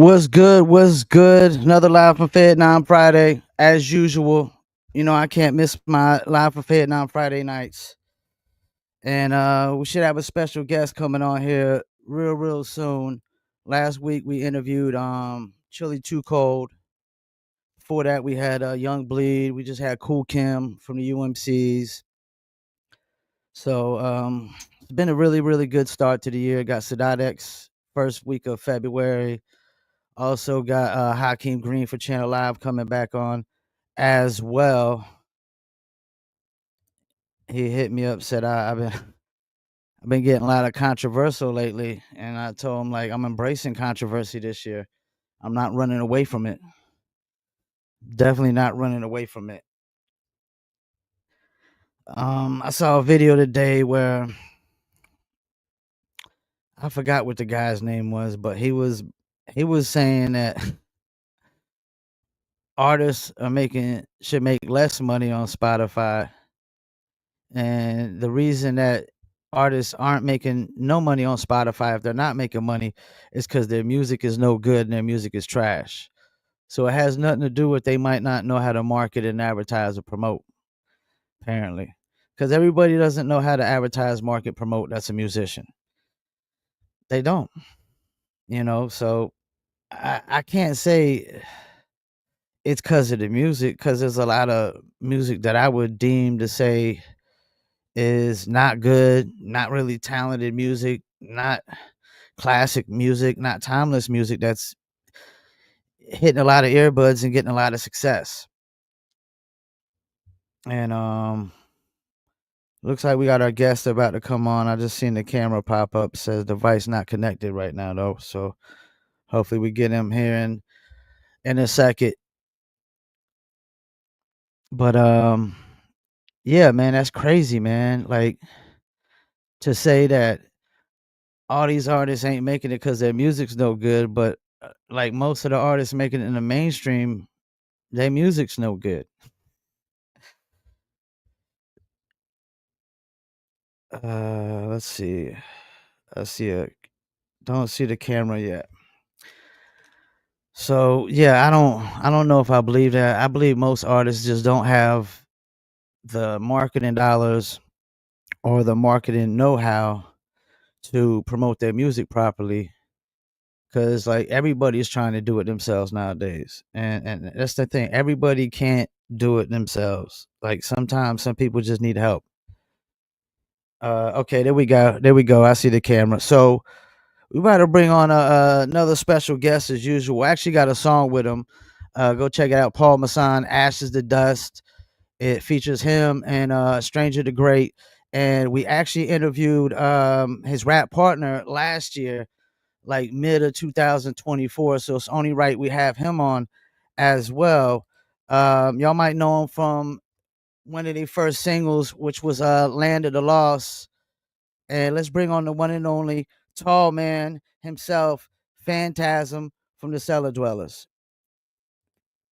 What's good? What's good? Another live from Fayettenam Friday, as usual. You know I can't miss my live from Fayettenam Friday nights, and we should have a special guest coming on here real soon. Last week we interviewed Chili Too Cold. Before that we had Young Bleed. We just had Cool Kim from the UMCs. So it's been a really good start to the year. Got Sadat X first week of February. Also got Hakeem Green for Channel Live coming back on as well. He hit me up, said I've been getting a lot of controversial lately, and I told him like I'm embracing controversy this year. I'm not running away from it. Definitely not running away from it. I saw a video today where I forgot what the guy's name was, but he was saying that artists should make less money on Spotify, and the reason that artists aren't making no money on Spotify, if they're not making money, is because their music is no good and their music is trash. So it has nothing to do with they might not know how to market and advertise or promote, apparently. Because everybody doesn't know how to advertise, market, promote that's a musician. They don't, so I can't say it's because of the music, because there's a lot of music that I would deem to say is not good, not really talented music, not classic music, not timeless music that's hitting a lot of earbuds and getting a lot of success. And looks like we got our guest about to come on. I just seen the camera pop up, says device not connected right now though. So hopefully we get him here in a second. But yeah, man, that's crazy, man. Like, to say that all these artists ain't making it because their music's no good, but like most of the artists making it in the mainstream, their music's no good. Let's see. I see a don't see the camera yet. So yeah, I don't know if I believe that. I believe most artists just don't have the marketing dollars or the marketing know-how to promote their music properly. Cause like everybody's trying to do it themselves nowadays. And that's the thing. Everybody can't do it themselves. Like sometimes some people just need help. Okay, there we go. There we go. I see the camera. So we about to bring on another special guest as usual. We actually got a song with him. Go check it out. Paul Masson, Ashes to Dust. It features him and Stranger the Great. And we actually interviewed his rap partner last year, like mid of 2024. So it's only right we have him on as well. Y'all might know him from one of their first singles, which was Land of the Lost. And let's bring on the one and only tall man himself, Phantasm from the Cella Dwellas.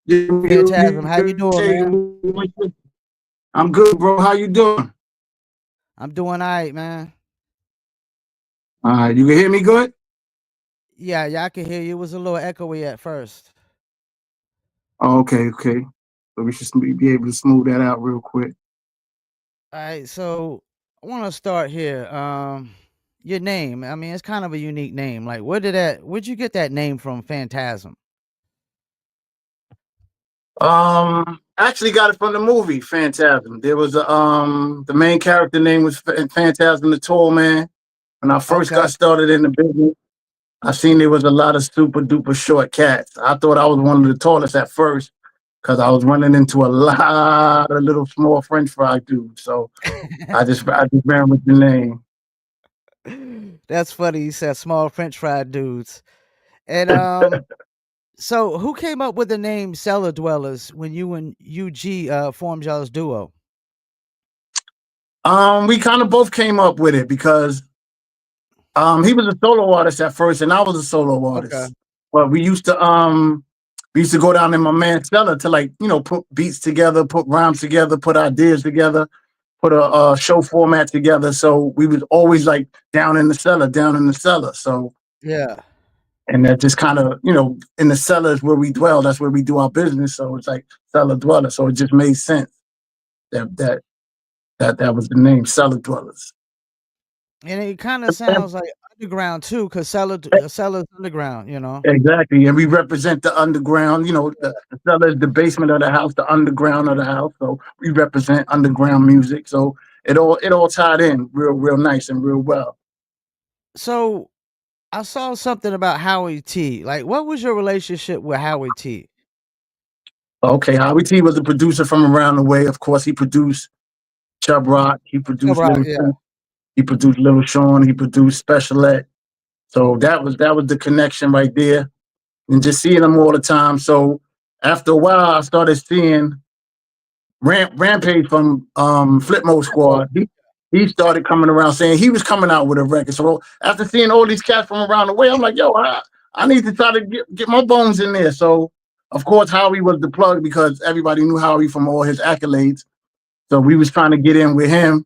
Phantasm, how you doing, man? I'm good, bro. How you doing? I'm doing all right, man. You can hear me good? Yeah, I can hear you. It was a little echoey at first. Oh, okay. So we should be able to smooth that out real quick. All right, so I want to start here. Your name. I mean, it's kind of a unique name. Like, where'd you get that name from, Phantasm? Actually got it from the movie Phantasm. There was the main character name was Phantasm, the tall man. When I first Okay. got started in the business, I seen there was a lot of super duper short cats. I thought I was one of the tallest at first because I was running into a lot of little small French fry dudes. So I just ran with the name. That's funny. You said small French fry dudes. And so who came up with the name Cella Dwellas when you and UG formed y'all's duo? We kind of both came up with it because he was a solo artist at first, and I was a solo Okay. artist. But we used to go down in my man's cellar to put beats together, put rhymes together, put ideas together, put a show format together. So we was always like down in the cellar. So Yeah. and that just kind of, in the cellars where we dwell, that's where we do our business. So it's like Cella Dwellas. So it just made sense that that was the name, Cella Dwellas. And it kinda And- sounds like underground too, 'cause Cella's underground, you know? Exactly, and we represent the underground. The cellar is the basement of the house, the underground of the house. So we represent underground music. So it all tied in real nice and real well. So, I saw something about Howie T. Like, what was your relationship with Howie T? Okay, Howie T was a producer from around the way. Of course, he produced Chub Rock. He Chubb produced Rock, Little yeah. Sean. He produced Little Sean. He produced Special Ed. So that was the connection right there, and just seeing him all the time. So after a while, I started seeing Rampage from Flipmode Flipmode. Squad. He started coming around saying he was coming out with a record. So after seeing all these cats from around the way, I'm like, yo, I need to try to get my bones in there. So of course, Howie was the plug because everybody knew Howie from all his accolades. So we was trying to get in with him.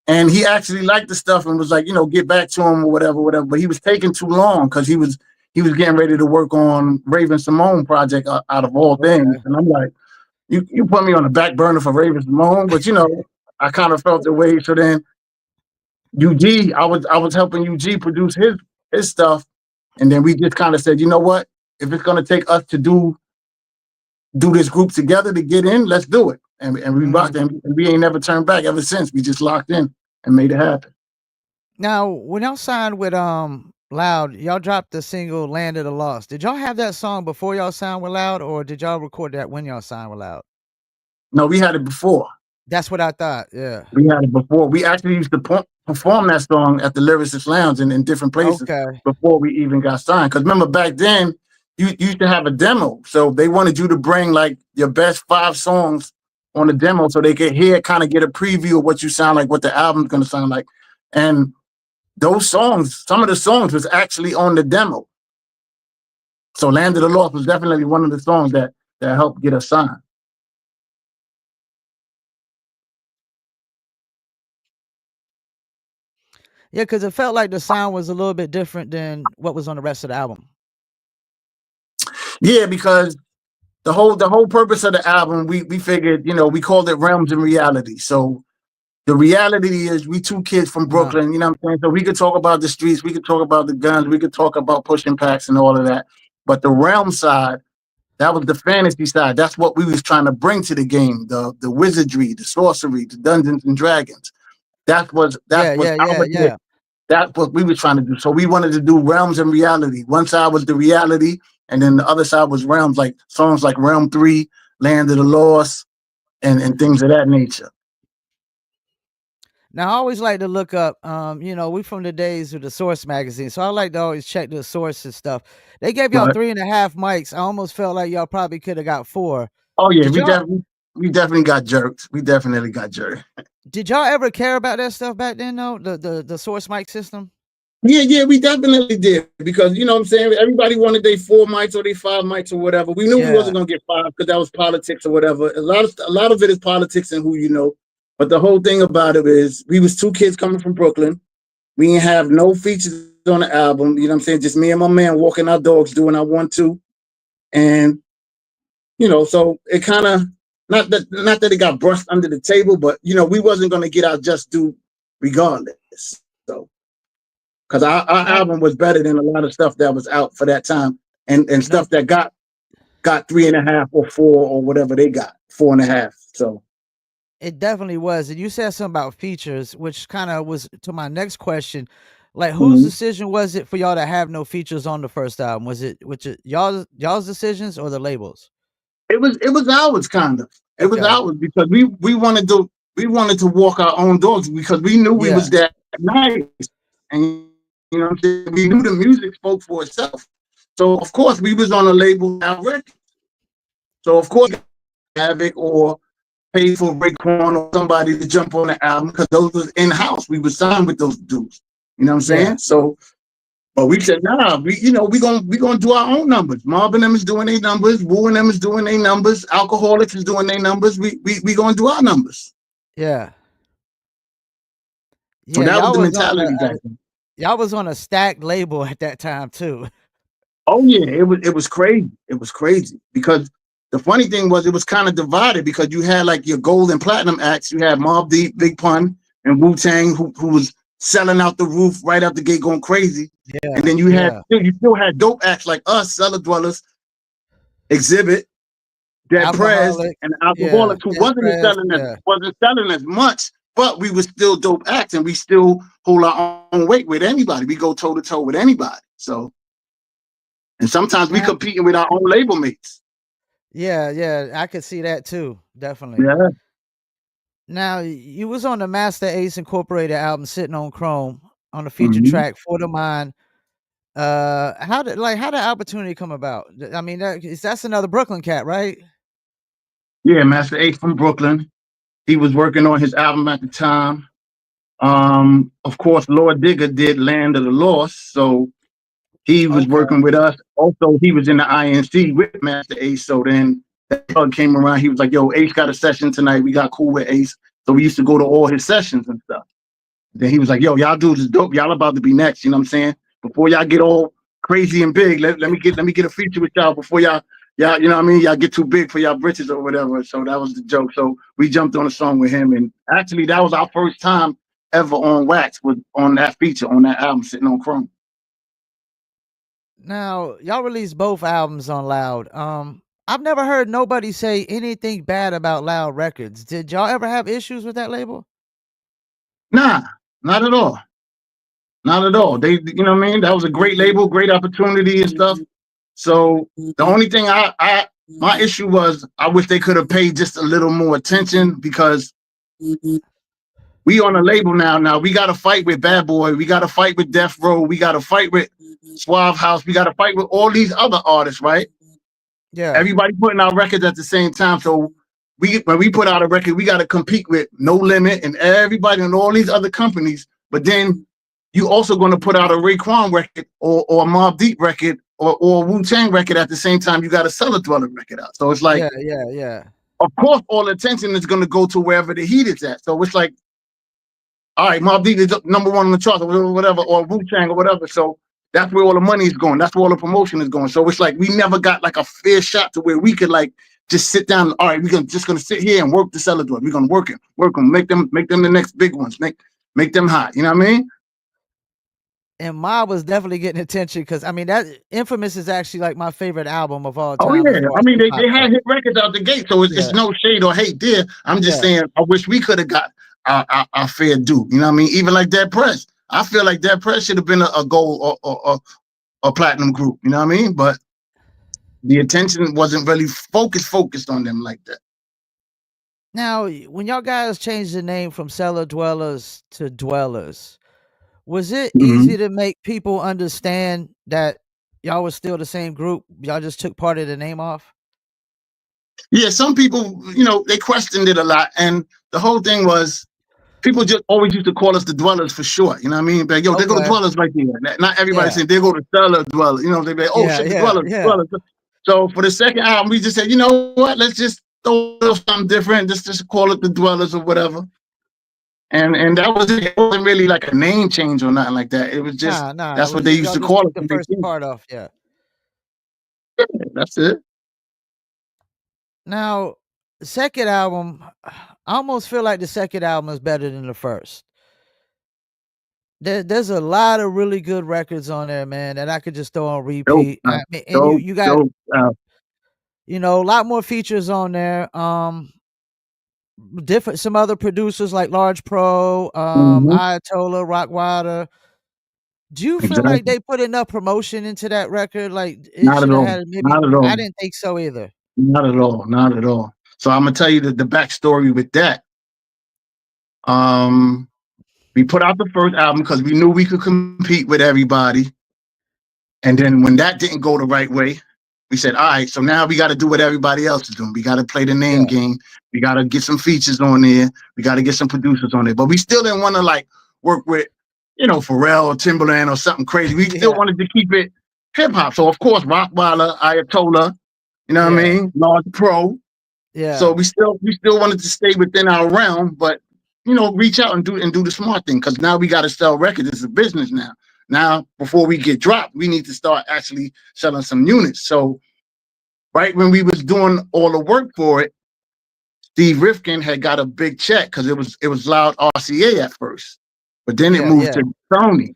And he actually liked the stuff and was like, get back to him or whatever, whatever. But he was taking too long because he was getting ready to work on Raven Simone project out of all things. Okay. And I'm like, you put me on the back burner for Raven Simone, but I kind of felt the way. So then UG, I was helping UG produce his stuff, and then we just kind of said, you know what? If it's gonna take us to do this group together to get in, let's do it. And we rocked, Mhm. and we ain't never turned back ever since. We just locked in and made it happen. Now, when y'all signed with, Loud, y'all dropped the single "Land of the Lost." Did y'all have that song before y'all signed with Loud, or did y'all record that when y'all signed with Loud? No, we had it before. That's what I thought, yeah. We had it before. We actually used to perform that song at the Lyricist Lounge in different places Okay. before we even got signed. Because remember back then, you used to have a demo. So they wanted you to bring like your best 5 songs on the demo so they could hear, kind of get a preview of what you sound like, what the album's going to sound like. And those songs, some of the songs was actually on the demo. So Land of the Lost was definitely one of the songs that helped get us signed. Yeah, because it felt like the sound was a little bit different than what was on the rest of the album. Yeah, because the whole purpose of the album, we figured, we called it Realms and Reality. So the reality is we 2 kids from Uh-huh. Brooklyn, you know what I'm saying? So we could talk about the streets, we could talk about the guns, we could talk about pushing packs and all of that. But the realm side, that was the fantasy side. That's what we was trying to bring to the game. The wizardry, the sorcery, the Dungeons and Dragons. That Yeah, was yeah, yeah, our yeah. that's what we were trying to do. So we wanted to do realms and reality. One side was the reality, and then the other side was realms, like songs like Realm 3, Land of the Lost, and things of that nature. Now, I always like to look up, we from the days of the Source magazine, so I like to always check the source and stuff. They gave y'all But 3.5 mics. I almost felt like y'all probably coulda got 4. oh yeah, Did y'all we definitely got jerked. We definitely got jerked. did y'all ever care about that stuff back then though? The Source mic system? Yeah, we definitely did because you know what I'm saying. Everybody wanted their 4 mics or their 5 mics or whatever. We knew we Yeah. wasn't gonna get 5 because that was politics or whatever. A lot of it is politics and who you know. But the whole thing about it is we was 2 kids coming from Brooklyn. We didn't have no features on the album. You know what I'm saying? Just me and my man walking our dogs, doing our 1-2, and so it kind of not that it got brushed under the table, but we wasn't gonna get our just due regardless. So because our Now album was better than a lot of stuff that was out for that time, and no, stuff that got 3.5 or 4 or whatever they got 4.5. So it definitely was, and you said something about features, which kinda was to my next question. Like, whose mhm. decision was it for y'all to have no features on the first album? Was it which y'all's decisions or the labels? it was ours kind of. It was Okay. ours because we wanted to walk our own dogs because we knew we Yeah. was that nice, and what I'm saying, we knew the music spoke for itself. So of course we was on a label now record. So of course Havoc or paid for Raekwon or somebody to jump on the album because those was in house. We was signed with those dudes. You know what I'm Yeah. saying? So, but we said, nah, we gonna do our own numbers. Marvin them is doing their numbers. Wu and them is doing their numbers. Alcoholics is doing their numbers. We gonna do our numbers. Yeah. So Yeah, that was y'all the was on mentality back then. y'all was on a stacked label at that time too. Oh yeah, it was crazy. It was crazy because the funny thing was it was kind of divided because you had like your gold and platinum acts. You had Mobb Deep, Big Pun, and Wu Tang who was selling out the roof right out the gate, going crazy. And Yeah, then yeah. you still had dope acts like us, Cella Dwellas, Exhibit, Dead Prez, Alcoholic. and Yeah. Alcoholics who Death press. Yeah. wasn't selling as much, but we were still dope acts and we still hold our own weight with anybody. We go toe to toe with anybody. So and sometimes we Now, competing with our own label mates. yeah, yeah. I could see that too. Definitely. Yeah. Now, you was on the Master Ace Incorporated album, Sitting on Chrome, on the feature Mm-hmm. track For the Mind. How did opportunity come about? I mean, that's another Brooklyn cat, right? Yeah, Master Ace from Brooklyn. He was working on his album at the time. Of course, Lord Digger did Land of the Lost, so he was Okay. working with us. Also, he was in the INC with Master Ace. So then that bug came around. He was like, "Yo, Ace got a session tonight. We got cool with Ace." So we used to go to all his sessions and stuff. Then he was like, "Yo, y'all dudes is dope. Y'all about to be next." You know what I'm saying? Before y'all get all crazy and big, let me get a feature with y'all before y'all you know what I mean? Y'all get too big for y'all britches or whatever. So that was the joke. So we jumped on a song with him, and actually that was our first time ever on Wax was on that feature on that album, Sitting on Chrome. Now, y'all released both albums on Loud. I've never heard nobody say anything bad about Loud Records. Did y'all ever have issues with that label? Nah, not at all. Not at all. They, you know what I mean? That was a great label, great opportunity and stuff. So the only thing my issue was I wish they could have paid just a little more attention because we on a label now. Now we got to fight with Bad Boy. We got to fight with Death Row. We got to fight with Suave House. We got to fight with all these other artists, right? Yeah. Everybody putting out records at the same time. So when we put out a record, we got to compete with No Limit and everybody and all these other companies. But then you also going to put out a Raekwon record or a Mobb Deep record or a Wu Tang record at the same time. You got a Cellar Dweller record out. So it's like, Yeah, yeah, yeah. of course, all attention is going to go to wherever the heat is at. So it's like, all right, Mobb Deep is number one on the charts or whatever, or Wu Tang or whatever. So that's where all the money is going. That's where all the promotion is going. So it's like we never got like a fair shot to where we could like just sit down. All right, just gonna sit here and work the Cellar Dweller. We're gonna work them, make them the next big ones, make them hot. You know what I mean? And Ma was definitely getting attention because I mean that Infamous is actually like my favorite album of all Oh time as yeah, far I as mean hip they hop had goes. hit records out the gate, so it's Yeah, no shade or hate there. I'm just yeah. saying I wish we could have got our fair due. You know what I mean? Even like Dead Press, I feel like Dead Press should have been a gold or platinum group. You know what I mean? But the attention wasn't really focused on them like that. Now, when y'all guys changed the name from Cellar Dwellers to Dwellers, was it easy Mm-hmm. to make people understand that y'all was still the same group? Y'all just took part of the name off? Yeah, some people, they questioned it a lot, and the whole thing was people just always used to call us the Dwellers for short. You know what I mean? But yo, they go to Okay. Dwellers right there. Not everybody Yeah. saying they go to Cellar Dwellers. They be like, oh Yeah, shit, the yeah, Dwellers, yeah. Dwellers. So for the second album, we just said, you know what? Let's just throw something different. Just call it the Dwellers or whatever. And that was it. It wasn't really like a name change or nothing like that. It was just Nah, nah, it that's what was they just used y'all to just call took us the when they first came. part off, yeah. That's it. Now, the second album, I almost feel like the second album is better than the first. There's a lot of really good records on there, man, that I could just throw on Dope, repeat. I mean, and dope, you got, dope. a lot more features on there. Different some other producers like Large Pro, Mhm. Ayatollah, Rockwater. Do you feel like Exactly. they put enough promotion into that record? Like it Not at should have all. had maybe Not at I all. didn't think so either. Not at all. Not at all. So I'm gonna tell you the backstory with that. Um, we put out the first album because we knew we could compete with everybody. And then when that didn't go the right way, we said, all right, so now we got to do what everybody else is doing. We got to play the name Yeah. game. We got to get some features on there. We got to get some producers on there. But we still didn't want to like work with, Pharrell or Timberland or something crazy. We still Yeah. wanted to keep it hip hop. So of course, Rockwaller, Ayatollah, you know what I Yeah. mean? Large Pro. So Yeah. we still wanted to stay within our realm, but reach out and do the smart thing because now we got to sell records. It's a business now. now before we get dropped, we need to start actually selling some units. So right when we was doing all the work for it, Steve Rifkin had got a big check because it was Loud RCA at first, but then it Yeah, moved yeah, to Sony.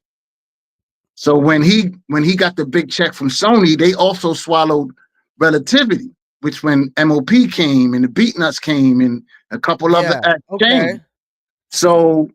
So when he got the big check from Sony, they also swallowed Relativity, which when MOP came and the Beatnuts came and a couple other yeah. acts Okay. came. So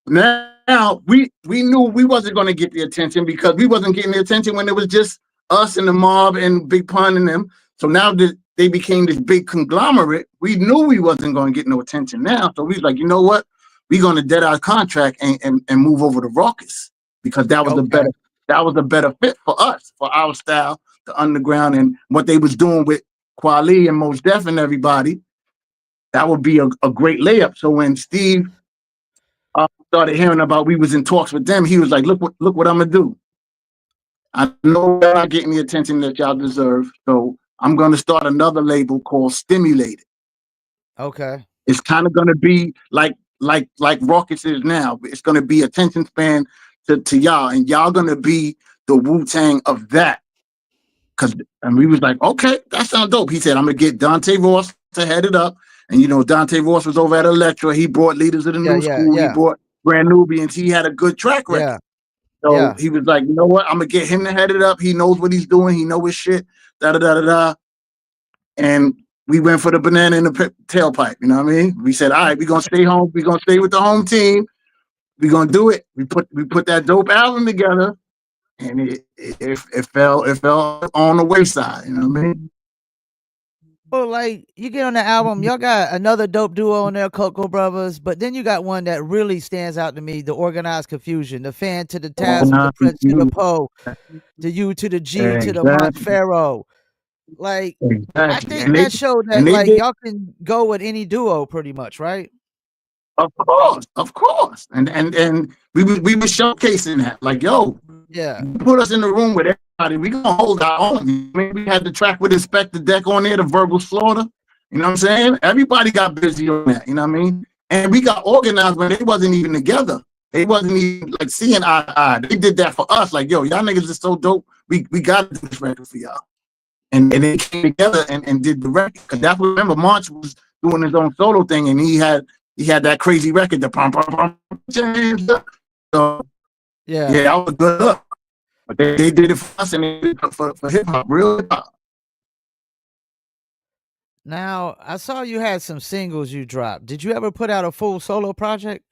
now we knew we wasn't going to get the attention because we wasn't getting the attention when it was just us and the mob and Big Pun and them. So now that they became this big conglomerate, we knew we wasn't going to get no attention now. So we was like, you know what? We're going to dead our contract and move over to Raucous because Okay. that was a better fit for us, for our style, the underground and what they was doing with Kweli and Mos Def and everybody. That would be a great layup. So when Steve started hearing about we was in talks with them, he was like, look what I'm gonna do. I know you're not getting the attention that y'all deserve, so I'm gonna start another label called Stimulated. Okay. It's kind of gonna be like Raucous is now. It's gonna be attention span to y'all, and y'all gonna be the Wu-Tang of that. And we was like, okay, that sounds dope. He said, I'm gonna get Dante Ross to head it up. And Dante Ross was over at Elektra. He brought Leaders of the Yeah, New yeah, School. He yeah, brought Brand Nubians. He had a good track record. yeah, So yeah. he was like, you know what? I'm gonna get him to head it up. He knows what he's doing. He know his shit. Da da da da da. And we went for the banana in the tailpipe. You know what I mean? We said, all right, we're gonna stay home. We're gonna stay with the home team. We're gonna do it. We put that dope album together, and it fell on the wayside. You know what I mean? Well, like you get on the album, y'all got another dope duo on there, Coco Brothers, but then you got one that really stands out to me: the Organized Confusion, the Fan to the Oh, Task from the nah, Prince to the you Poe, the U to the G to the Monch exactly, Pharaoh. Like, I exactly. think And they that showed and that they like did. y'all can go with any duo pretty much, right? Of course. And we were showcasing that. Like, yo, Yeah, put us in the room with everybody. We gonna hold our own. I mean, we had the track with Inspector Deck on there, the verbal slaughter. You know what I'm saying? Everybody got busy on that. You know what I mean? And we got organized when they wasn't even together. They wasn't even like seeing eye to eye. They did that for us. Like, yo, y'all niggas is so dope. We got to do this record for y'all. And they came together and did the record. Because that's what, remember, March was doing his own solo thing, and he had that crazy record, the pom pom pom change. So yeah. yeah, that was good look. But they did it for us and they did it for hip hop, real hip hop. Now I saw you had some singles you dropped. Did you ever put out a full solo project?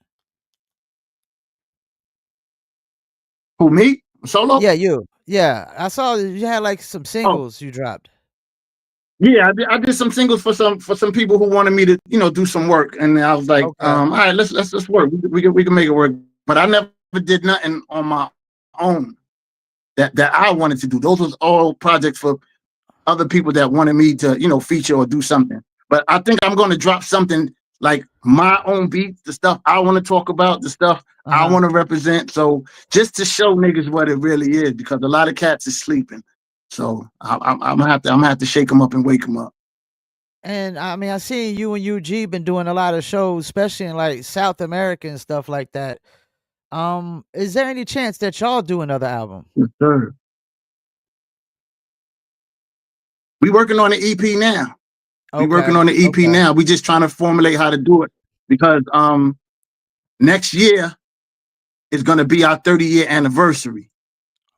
Who, me? Solo? Yeah, you. Yeah, I saw that you had like some Oh, singles you dropped. yeah, I did some singles for some people who wanted me to, do some work. And I was like, Okay. all right, let's work. We can make it work. But I never did nothing on my own that I wanted to do. Those was all projects for other people that wanted me to, feature or do something. But I think I'm going to drop something like my own beats, the stuff I want to talk about, the stuff I Uh-huh. want to represent. So just to show niggas what it really is, because a lot of cats is sleeping. So I'm gonna have to shake them up and wake them up. And I mean, I seen you and UG been doing a lot of shows, especially in like South America and stuff like that. Is there any chance that y'all do another album? Yes, sir. We working on the EP now. We working Okay. on the EP Okay. now. We just trying to formulate how to do it because next year is gonna be our 30-year anniversary.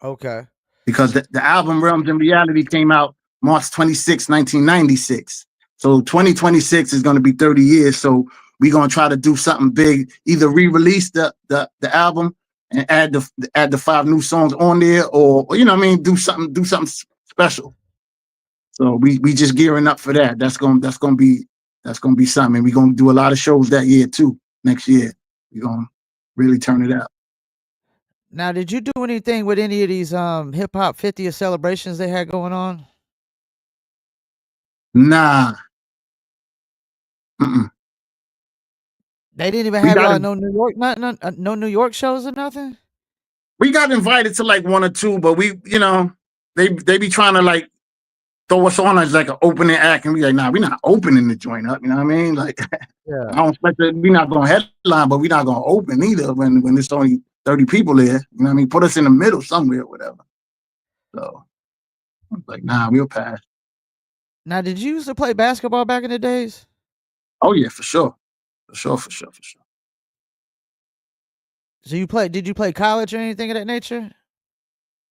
Okay. Because the album Realms and Reality came out March 26, 1996. So 2026 is going to be 30 years. So we're going to try to do something big, either re-release the album and add the 5 new songs on there, or what I mean, do something special. So we just gearing up for that. That's gonna be something. And we're gonna do a lot of shows that year too. Next year we're gonna really turn it up. Now, did you do anything with any of these hip hop 50th celebrations they had going on? Nah. Mm-mm. They didn't even We have got y'all no New York, no New York shows or nothing. we got invited to like one or two, but they be trying to like throw us on as like an opening act, and we like, nah, we're not opening the joint up. You know what I mean? Like, I Yeah. don't expect that we're not gonna headline, but we're not gonna open either when it's only 30 people there. You know what I mean? Put us in the middle somewhere or whatever. So I was like, nah, we'll pass. Now, did you used to play basketball back in the days? Oh yeah, for sure. For sure, for sure, for sure. So did you play college or anything of that nature?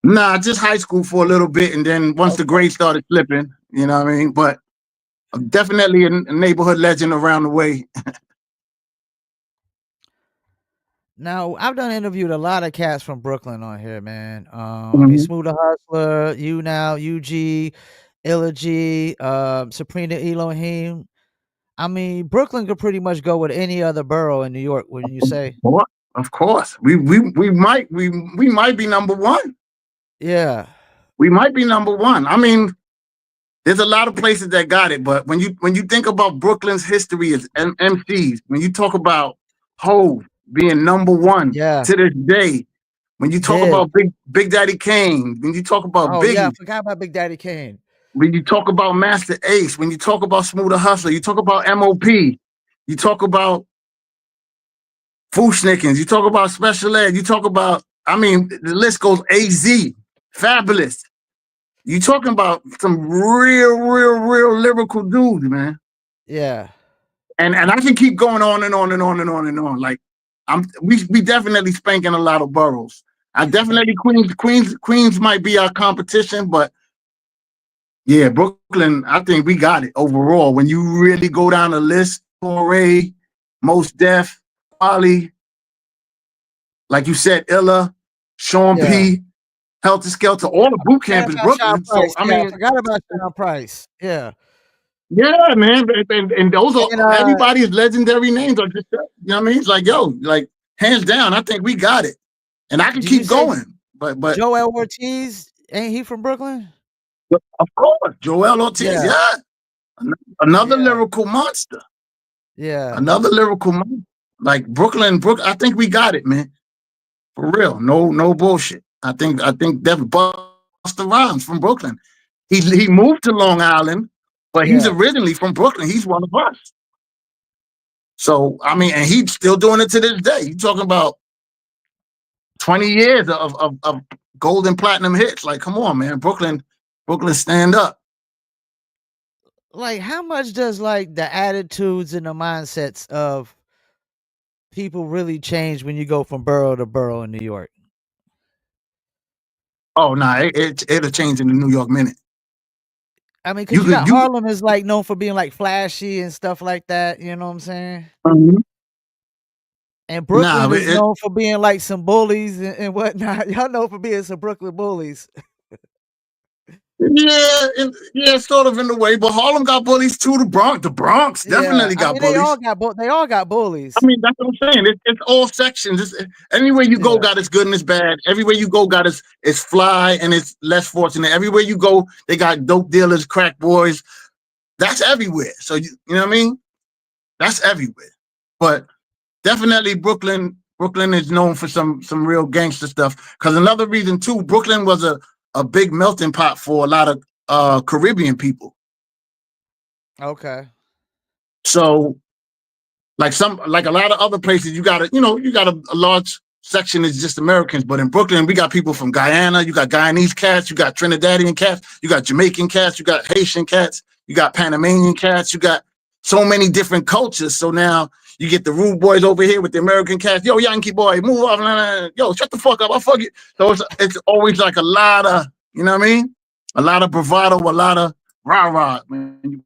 Nah, just high school for a little bit, and then once the Okay. grades started slipping, you know what I mean? But I'm definitely a neighborhood legend around the way. Now, I've done interviewed a lot of cats from Brooklyn on here, man. I mean, Mhm. Smooth the Hustler, you now, UG, Illa G, Sabrina Elohim. I mean, Brooklyn could pretty much go with any other borough in New York, wouldn't you say? What? Of course, we might be number one. Yeah. We might be number one. I mean, there's a lot of places that got it, but when you think about Brooklyn's history as MCs, when you talk about Hove being number one Yeah. to this day, when you talk Big. about Big Daddy Kane, when you talk about Oh, yeah, I Biggie, forgot about Big Daddy Kane. when you talk about Master Ace, when you talk about Smooth the Hustler, you talk about MOP, you talk about Fushnikins, you talk about Special Ed, you talk about, I mean, the list goes AZ, Fabulous. You talking about some real lyrical dudes, man. Yeah. And I can keep going on and on and on and on and on. Like we definitely spanking a lot of boroughs. I definitely Queens might be our competition, but yeah, Brooklyn, I think we got it overall. When you really go down the list, Torre, Most Def, Polly, like you said, Illa, Sean Yeah. P, Helter Skelter, all the boot Forgot camp is about Sean Brooklyn. So Price. I Yeah, I mean, forgot about Sean Price. Yeah. yeah, man, and those are And, everybody's legendary names. Are just, you know what I mean? It's like, yo, like hands down, I think we got it, and I can did you keep say going. But Joel Ortiz? Ain't he from Brooklyn? of course, Joel Ortiz, Yeah. yeah, another Yeah. lyrical monster, Yeah. another lyrical monster. Like Brooklyn, I think we got it, man, for real. No bullshit. I think that Busta Rhymes from Brooklyn. He moved to Long Island, but he's Yeah. originally from Brooklyn. He's one of us. So I mean, and he's still doing it to this day. You talking about 20 years of gold and platinum hits. Like, come on, man. Brooklyn, stand up. Like, how much does, like, the attitudes and the mindsets of people really change when you go from borough to borough in New York? Oh, nah, it'll change in the New York minute. I mean, cause You you got could, you, Harlem is, like, known for being, like, flashy and stuff like that, you know what I'm saying? Mhm. And Nah, Brooklyn is known for being, like, some bullies and whatnot. Y'all known for being some Brooklyn bullies. yeah, yeah, sort of in a way. But Harlem got bullies too. The Bronx Yeah, definitely I got mean, bullies. they all got I bullies. mean, that's what I'm saying. It's all sections. Anywhere you go, Yeah. got its good and its bad. Everywhere you go, got its fly and it's less fortunate. Everywhere you go, they got dope dealers, crack boys. That's everywhere. So you know what I mean? That's everywhere. But definitely Brooklyn is known for some real gangster stuff. Because another reason too, Brooklyn was a big melting pot for a lot of Caribbean people. Okay. So like a lot of other places, you got a large section is just Americans, but in Brooklyn, we got people from Guyana, you got Guyanese cats, you got Trinidadian cats, you got Jamaican cats, you got Haitian cats, you got Panamanian cats, you got so many different cultures. So now you get the rude boys over here with the American cats. Yo, Yankee boy, move off. Nah, nah, nah. Yo, shut the fuck up. I'll fuck you. So it's always like a lot of, you know what I mean? A lot of bravado, a lot of rah-rah when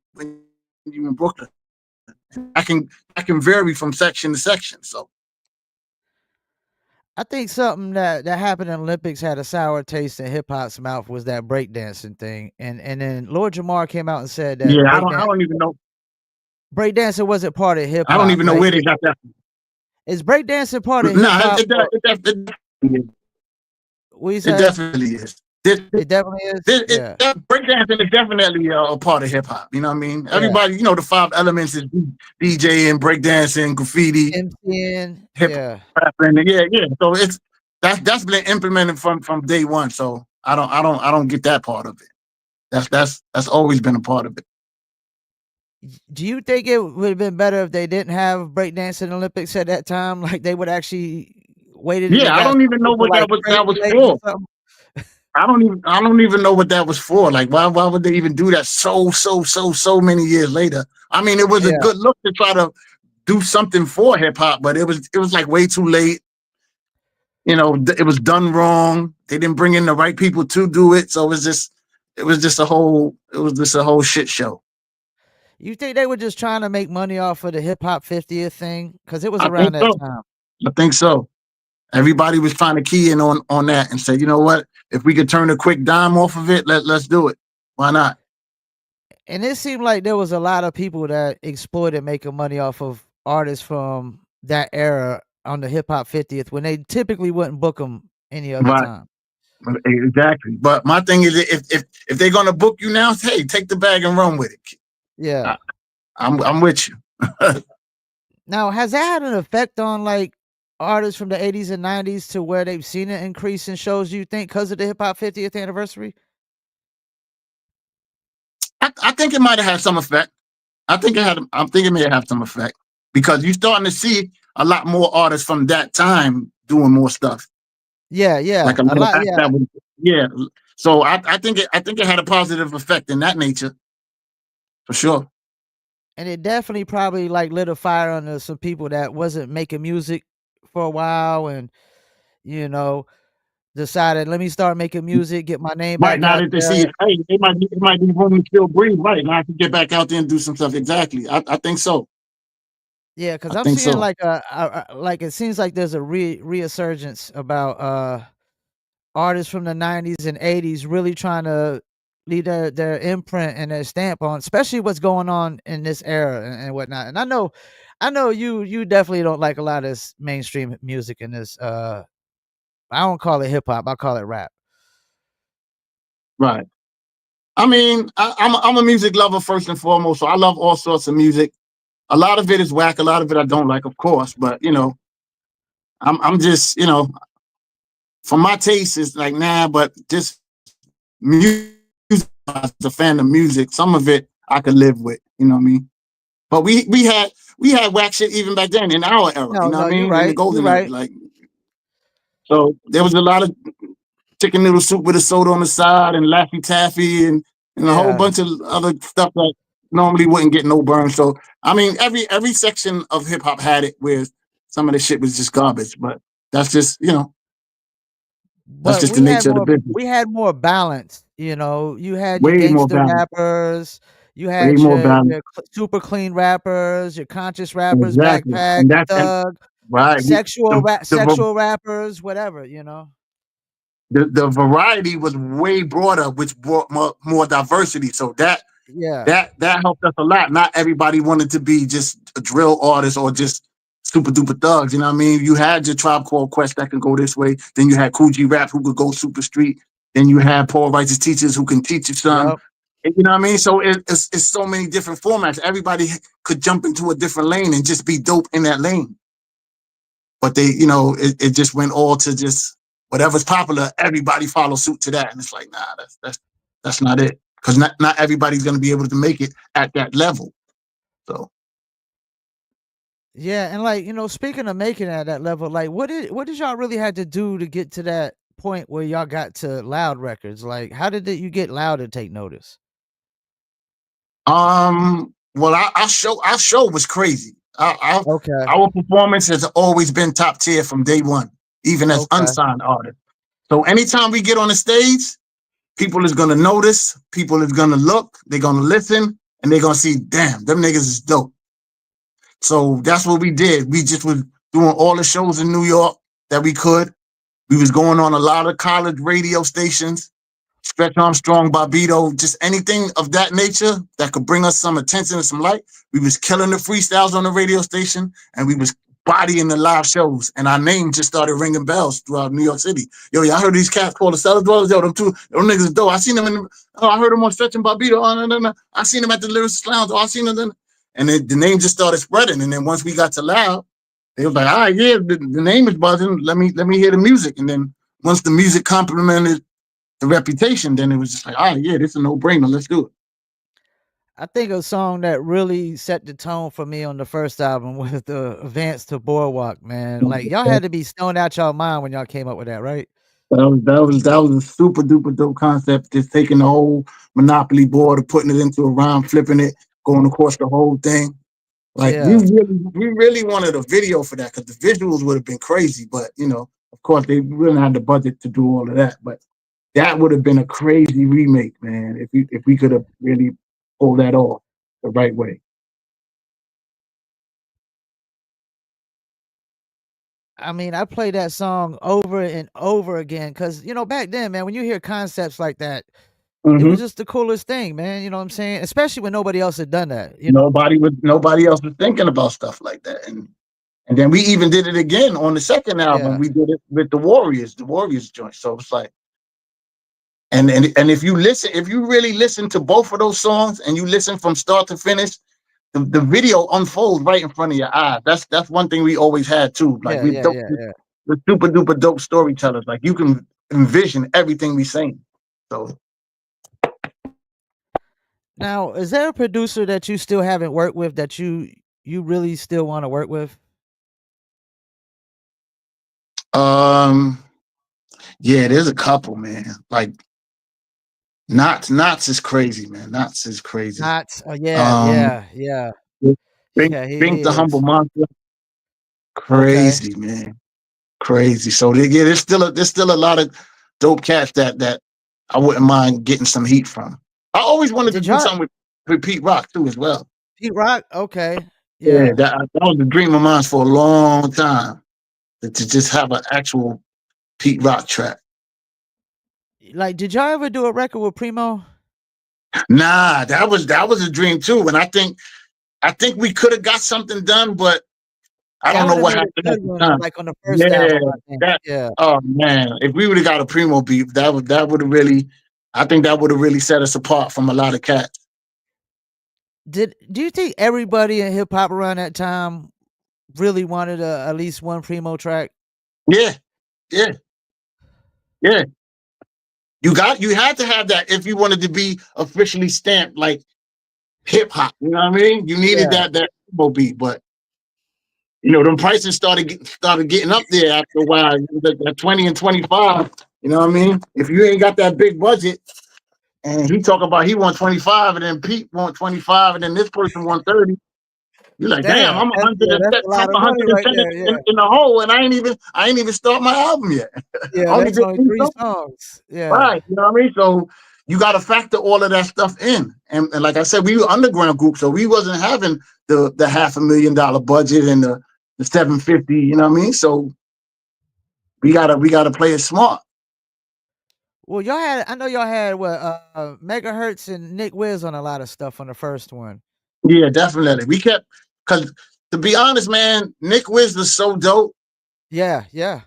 you in Brooklyn. I can vary from section to section. So I think something that happened in Olympics had a sour taste in hip hop's mouth was that breakdancing thing, and then Lord Jamar came out and said that yeah, I don't even know. breakdancing wasn't part of hip I don't hop. even know Like, where they got that from. is breakdancing part of hip Nah, hop? Or what you it say? definitely is. It, It definitely is. Yeah, breakdancing is definitely a part of hip hop. You know what I mean? yeah. Everybody, the five elements is DJing, breakdancing, graffiti, MCN. hip Yeah. hop, and yeah, yeah. So that's been implemented from day one. So I don't get that part of it. That's always been a part of it. Do you think it would have been better if they didn't have breakdancing Olympics at that time? Like, they would actually waited and it Yeah, I got don't even know super, what like, that crazy was late or for. something? I don't even know what that was for. Like, why would they even do that so many years later? I mean, it was a Yeah. good look to try to do something for hip hop, but it was like way too late. It was done wrong. They didn't bring in the right people to do it, so it was just a whole shit show. You think they were just trying to make money off of the hip hop 50th thing? Because it was I around think that so. time. I think so. Everybody was trying to key in on that and say, you know what? If we could turn a quick dime off of it, let's do it. Why not? And it seemed like there was a lot of people that exploited making money off of artists from that era on the hip hop 50th when they typically wouldn't book them any other Right. time. Exactly. But my thing is, if they're gonna book you now, hey, take the bag and run with it. Yeah. I, I'm with you. Now, has that had an effect on, like, artists from the '80s and '90s to where they've seen an increase in shows, do you think, because of the hip hop 50th anniversary? I think it might have had some effect. I think it may have some effect because you're starting to see a lot more artists from that time doing more stuff. Yeah, Like yeah, a a lot of lot, acts yeah, that was, yeah. So I think it had a positive effect in that nature for sure. and it definitely probably, like, lit a fire under some people that wasn't making music for a while and, you know, decided, "Let me start making music, get my name Right back now out that they there." see, hey, it might be room to still breathe. Right now, I can get back out there and do some stuff. Exactly. I think so. Yeah, because 'cause I I'm think seeing, so. like, like, it seems like there's a resurgence about, artists from the '90s and '80s really trying to leave their imprint and their stamp on especially what's going on in this era and whatnot, and I know you definitely don't like a lot of this mainstream music in this, I don't call it hip hop, I call it rap. Right. I mean, I'm a music lover first and foremost, so I love all sorts of music. A lot of it is whack, a lot of it I don't like, of course, but I'm just for my taste, it's like nah. But just music as a fan of music, some of it I could live with. You know what I mean? But we had whack shit even back then in our era. You No, know what no, I mean? In the you're golden era, right. like so there was a lot of chicken noodle soup with a soda on the side and Laffy Taffy and a whole Yeah. bunch of other stuff that normally wouldn't get no burn. So I mean, every section of hip hop had it where some of the shit was just garbage. But that's just that's But just the nature of the business. we had more balance, you know? You had your Way more gangster balance. rappers, you Way had more balance. your super clean rappers, your conscious rappers, Exactly. Backpack, And that's and Thug, right. The sexual rappers, whatever, you know? the variety was way broader, which brought more diversity. So Yeah. that helped us a lot. Not everybody wanted to be just a drill artist or just super duper thugs. You know what I mean? You had your Tribe Called Quest that can go this way. Then you had Cool G Rap who could go super street. Then you had Paul Righteous Teachers who can teach you something. Yep. You know what I mean? So it's so many different formats. Everybody could jump into a different lane and just be dope in that lane. But it just went all to just whatever's popular, everybody follows suit to that. And it's like, nah, that's not it. Because not everybody's gonna be able to make it at that level. So Yeah, and, like, speaking of making it at that level, like, what did y'all really had to do to get to that point where y'all got to Loud Records? Like, how did you get Loud to take notice? well our show was crazy. Okay, Our performance has always been top tier from day one, even as okay. unsigned artists. So anytime we get on the stage, people is gonna notice, people is gonna look, they're gonna listen, and they're gonna see, damn, them niggas is dope. So that's what we did. We just was doing all the shows in New York that we could. We was going on a lot of college radio stations, Stretch Armstrong, Bobito, just anything of that nature that could bring us some attention and some light. We was killing the freestyles on the radio station, and we was bodying the live shows. And our name just started ringing bells throughout New York City. Yo, y'all heard these cats called the Cella Dwellas? Yo, them niggas is dope. I seen them I heard them on Stretch and Bobito. Oh, no, no, no. I seen them at the Lyricist Lounge. Oh, I seen them. And then the name just started spreading. And then once we got to Loud, they was like, all right, yeah, the name is buzzing. Let me hear the music. And then once the music complemented the reputation, then it was just like, all right, yeah, this is a no brainer. Let's do it. I think a song that really set the tone for me on the first album was the Advance to Boardwalk, man. Like, y'all had to be stoned out y'all mind when y'all came up with that, right? That was a super duper dope concept. Just taking the whole Monopoly board and putting it into a rhyme, flipping it, going across the whole thing. Like Yeah. we really wanted a video for that because the visuals would have been crazy. But of course, they really had the budget to do all of that. But that would have been a crazy remake, man. If we could have really pulled that off the right way. I mean, I play that song over and over again because, back then, man, when you hear concepts like that, it Hmm. was just the coolest thing, man. You know what I'm saying? Especially when nobody else had done that. Nobody else was thinking about stuff like that, and then we even did it again on the second album. Yeah. We did it with the Warriors joint. So it's like, and if you really listen to both of those songs and you listen from start to finish, the video unfolds right in front of your eyes. That's one thing we always had too. Like Yeah, yeah, yeah, yeah. we're super duper dope storytellers. Like you can envision everything we saying. So Now, is there a producer that you still haven't worked with that you really still wanna work with? um yeah, there's a couple, man. Like Knots is crazy, man. Knots is crazy. Not oh, yeah, Um yeah, yeah. Bink Yeah, he Bink the Humble is. Monster, Okay. crazy, man. Crazy. So there's still a lot of dope cats that I wouldn't mind getting some heat from. I always wanted to Did do y'all something with Pete Rock too as well. Pete Rock? Okay. Yeah, Yeah. that was a dream of mine for a long time. To just have an actual Pete Rock track. Like, did y'all ever do a record with Primo? Nah, that was a dream too. And I think we could have got something done, but I don't That know would have what made a happened at good the one on, time. like, on the first Yeah, album, I think. that Yeah. oh man, if we would have got a Primo beat, that would have really, I think that would have really set us apart from a lot of cats. Do you think everybody in hip hop around that time really wanted at least one Primo track? Yeah, yeah, yeah. You had to have that if you wanted to be officially stamped like hip hop. You know what I mean? You needed Yeah. that Primo beat, but them prices started getting up there after a while. That 20 and 25. You know what I mean? If you ain't got that big budget, and he talk about he want 25, and then Pete want 25, and then this person want 30. You're like, damn, Damn, I'm that's 110. a I'm lot of money right 110 there, yeah. in the hole, and I ain't even start my album yet. Yeah, I only that's did only three 3 songs. songs. Yeah. Right. You know what I mean? So you got to factor all of that stuff in. And like I said, we were underground group, so we wasn't having the $500,000 budget and the 750. You know what I mean? So we gotta play it smart. Well, I know y'all had what, Megahertz and Nick Wiz on a lot of stuff on the first one. Yeah, definitely. We kept because to be honest, man, Nick Wiz was so dope. Yeah, yeah.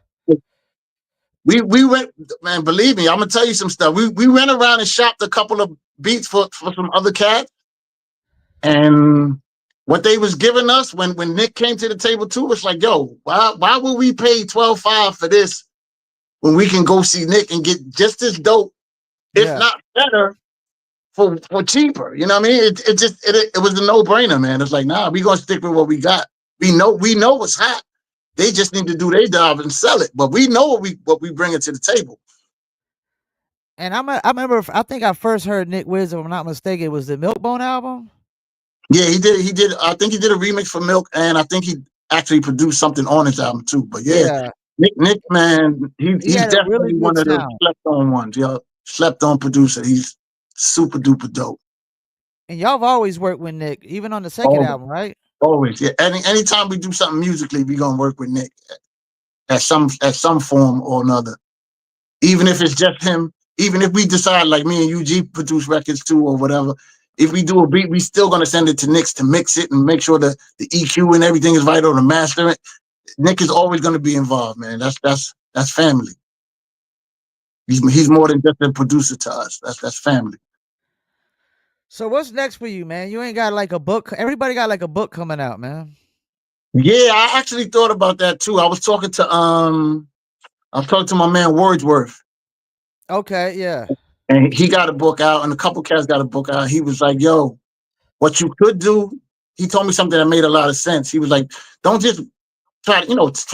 We went, man. Believe me, I'm gonna tell you some stuff. We went around and shopped a couple of beats for some other cats, and what they was giving us when Nick came to the table too was like, yo, why would we pay 12.5 for this when we can go see Nick and get just as dope, if Yeah. not better, for cheaper? You know what I mean? It was a no brainer, man. It's like, nah, we gonna stick with what we got. We know what's hot. They just need to do their job and sell it. But we know what we bring it to the table. And I remember I think I first heard Nick Wiz, if I'm not mistaken, it was the Milkbone album? Yeah, he did. He did. I think he did a remix for Milk, and I think he actually produced something on his album too. But yeah, Yeah. Nick, man, He he's had a really definitely good one of the sound. slept on ones. Yo, slept on producer. He's super duper dope. And y'all have always worked with Nick, even on the second Always, album, right? always. Yeah. Anytime we do something musically, we gonna work with Nick at some form or another. Even if it's just him. Even if we decide, like me and UG produce records too or whatever. If we do a beat, we still gonna send it to Nick to mix it and make sure that the EQ and everything is right, or the mastering. Nick is always going to be involved, man. That's family. He's more than just a producer to us. That's family. So what's next for you, man? You ain't got like a book. Everybody got like a book coming out, man. Yeah, I actually thought about that too. I was talking to my man Wordsworth, Okay, yeah. and he got a book out, and a couple cats got a book out. He was like, "Yo, What you could do, he told me something that made a lot of sense. He was like, don't just try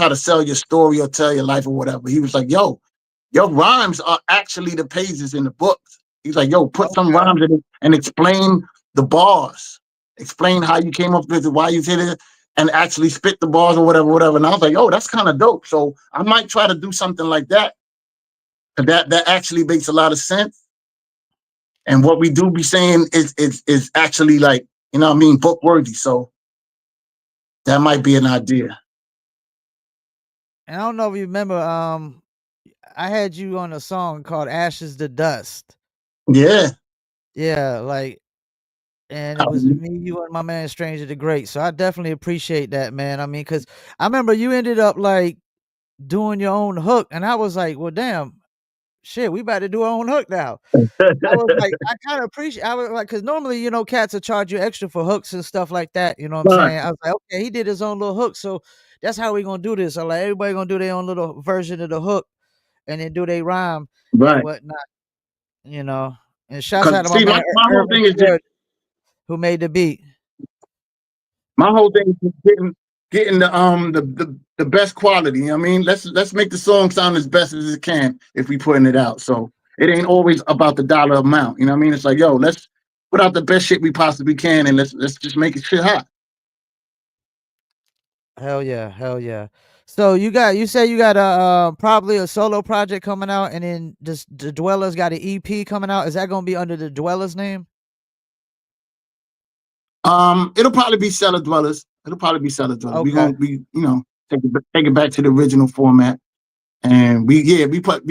to sell your story or tell your life or whatever. He was like, yo, your rhymes are actually the pages in the books. He's like, yo, put some Okay. rhymes in it and explain the bars. Explain how you came up with it, why you did it, and actually spit the bars or whatever, whatever. And I was like, yo, that's kind of dope. So I might try to do something like that. That actually makes a lot of sense. And what we do be saying is actually like, you know what I mean, book worthy. So that might be an idea. And I don't know if you remember, I had you on a song called "Ashes to Dust." Yeah. Yeah, like, and it was me, you, and my man Stranger the Great. So I definitely appreciate that, man. I mean, because I remember you ended up like doing your own hook, and I was like, well, damn, shit, we about to do our own hook now. I was like, I kind of appreciate. I was like, because normally, cats will charge you extra for hooks and stuff like that. You know what I'm Right. saying? I was like, okay, he did his own little hook, so that's how we gonna do this. So like, everybody gonna do their own little version of the hook, and then do they rhyme and Right. whatnot. You know. And shouts Because out to my see, man my whole Ervin thing is just who made the beat. my whole thing is just getting the best quality. You know what I mean? Let's make the song sound as best as it can if we putting it out. So it ain't always about the dollar amount. You know what I mean? It's like, yo, let's put out the best shit we possibly can and let's just make it shit hot. Hell yeah, hell yeah. So you say you got a probably a solo project coming out, and then this the Dwellers got an EP coming out. Is that gonna be under the Dwellers name? It'll probably be Cella Dwellas. It'll probably be Cella Dwellas. We're Okay. gonna be, take it back to the original format. And we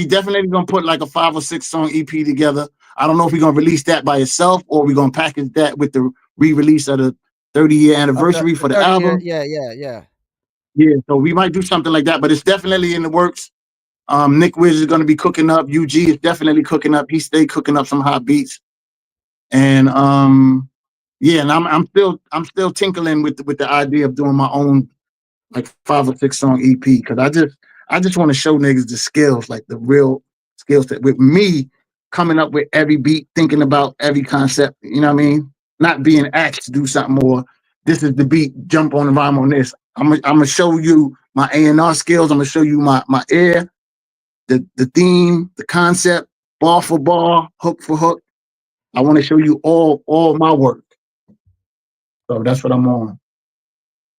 definitely gonna put like a 5 or 6 song EP together. I don't know if we're gonna release that by itself or we're gonna package that with the re-release of the 30-year Of anniversary the for the 30 year, album. yeah, yeah, yeah. Yeah, so we might do something like that, but it's definitely in the works. Nick Wiz is gonna be cooking up. UG is definitely cooking up. He stay cooking up some hot beats. And yeah, and I'm still tinkling with the idea of doing my own like 5 or 6 song EP because I just want to show niggas the skills, like the real skills that with me coming up with every beat, thinking about every concept, you know what I mean? Not being asked to do something more. This is the beat, jump on the rhyme on this. I'm gonna show you my A&R skills. I'm gonna show you my ear, the theme, the concept, bar for bar, hook for hook. I want to show you all my work. So that's what I'm on.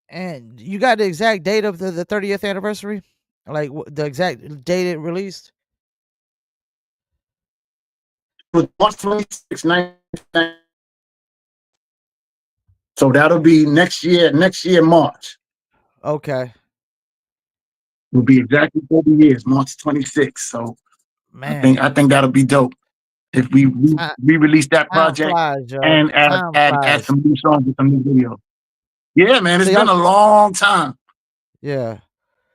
And you got the exact date of the 30th anniversary? Like the exact date it released? It was March 26, 1990. So that'll be next year, March. Okay. Will be exactly 40 years, March 26th. So Man, I think that'll be dope if we time, re-release that time project flies, yo. and Time add flies. some new songs with some new videos. Yeah, man, So it's y'all, been a long time. yeah.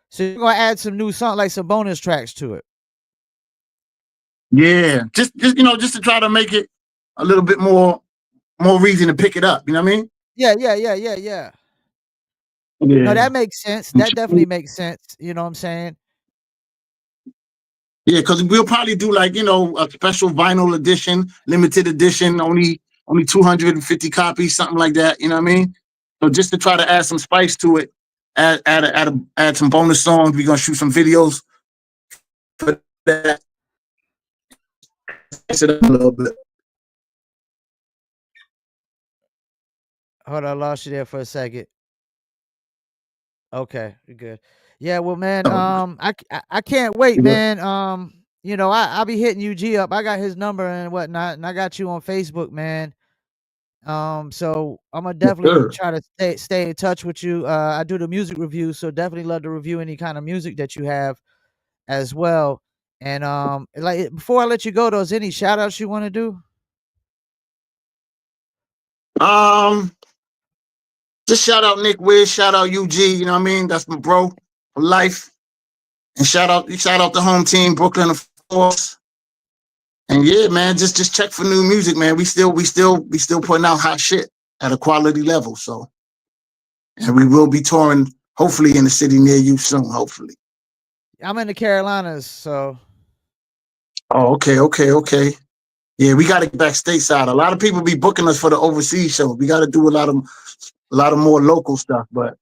So you're gonna add some new song, like some bonus tracks to it. Yeah, just to try to make it a little bit more reason to pick it up. You know what I mean? Yeah, yeah, yeah, yeah, yeah. No, Yeah. that makes sense. That definitely makes sense. You know what I'm saying? Yeah, because we'll probably do like a special vinyl edition, limited edition, only 250 copies, something like that. You know what I mean? So just to try to add some spice to it, add some bonus songs. We're gonna shoot some videos for that. Spice it up a little bit. Hold on, I lost you there for a second. Okay, you're good. Yeah, well, man, Oh, I can't wait, you good? man. I'll be hitting UG up. I got his number and whatnot, and I got you on Facebook, man. So I'm gonna Yes, definitely sir. try to stay in touch with you. I do the music review, so definitely love to review any kind of music that you have as well. And like before I let you go, though, is any shout outs you want to do? Um, just shout out Nick Wiz, shout out UG. You know what I mean? That's my bro for life. And shout out the home team, Brooklyn, of course. And yeah, man, just check for new music, man. We still putting out hot shit at a quality level. So, and we will be touring, hopefully, in the city near you soon. Hopefully. I'm in the Carolinas, so Oh, okay, okay, okay. Yeah, we got to get back stateside. A lot of people be booking us for the overseas show. We got to do a lot of more local stuff. But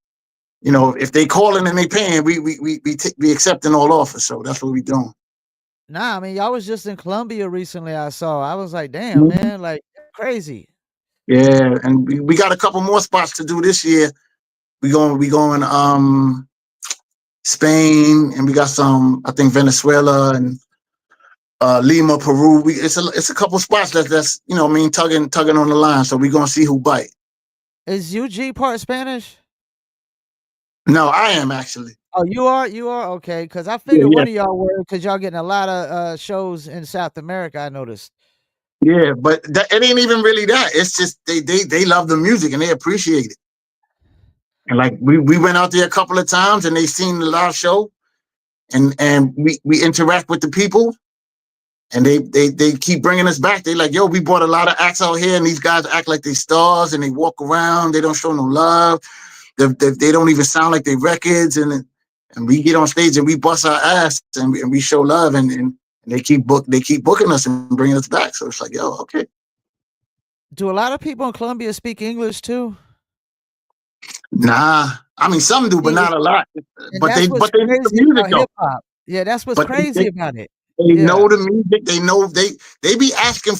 you know, if they calling and they paying, we accepting all offers. So that's what we doing. Nah, I mean, y'all was just in Colombia recently. I saw. I was like, damn, Mhm. man, like crazy. Yeah, and we got a couple more spots to do this year. We going Spain, and we got some, I think, Venezuela and Lima, Peru. It's a couple spots that's you know what I mean, tugging on the line. So we gonna see who bite. Is UG part Spanish? No, I am actually. Oh, you are? You are? Okay, because I Yeah, figured yeah, one of y'all were, because y'all getting a lot of shows in South America. I noticed. yeah. But it ain't even really that. It's just they love the music and they appreciate it. And like we went out there a couple of times and they seen the live show and we interact with the people and they keep bringing us back. They like, yo, we brought a lot of acts out here and these guys act like they stars and they walk around. They don't show no love. They don't even sound like they records and we get on stage and we bust our ass and we show love and they keep booking us and bringing us back. So it's like, yo, okay. Do a lot of people in Colombia speak English too? Nah, I mean some do, but See, not a lot. and that's what's But they know the crazy music about though. hip hop. Yeah, that's what's But crazy about it. they Yeah, know the music. They know they be asking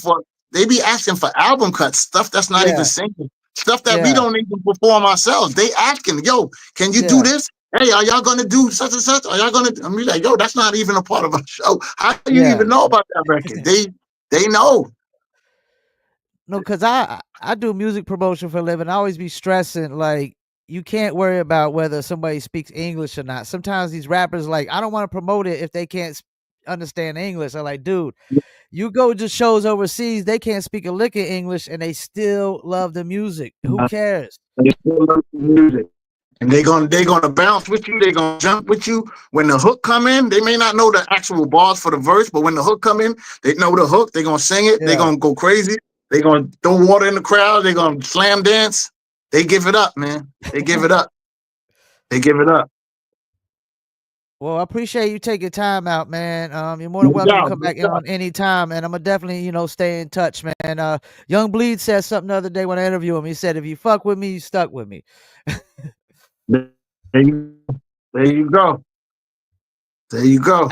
for album cuts, stuff that's not even yeah, single, stuff that we yeah, don't even perform ourselves. They asking, yo, can you do yeah, this? Hey, are y'all gonna do such and such? Are y'all gonna? I'm like, yo, that's not even a part of our show. How do you yeah. even know about that record? They know. No, cause I do music promotion for a living. I always be stressing like you can't worry about whether somebody speaks English or not. Sometimes these rappers like I don't want to promote it if they can't understand English. I'm like, dude, you go to shows overseas, they can't speak a lick of English and they still love the music. Who cares? They still love the music. And they gonna bounce with you. They gonna jump with you. When the hook come in, they may not know the actual bars for the verse, but when the hook come in, they know the hook. They gonna sing it. They Yeah. gonna go crazy. They gonna throw water in the crowd. They gonna slam dance. They give it up, man. They give it up. They give it up. Well, I appreciate you taking time out, man. You're more than No welcome to doubt. come No back in doubt. on any time, and I'm gonna definitely, stay in touch, man. Young Bleed said something the other day when I interviewed him. He said, "If you fuck with me, you stuck with me." There you, there you go. There you go.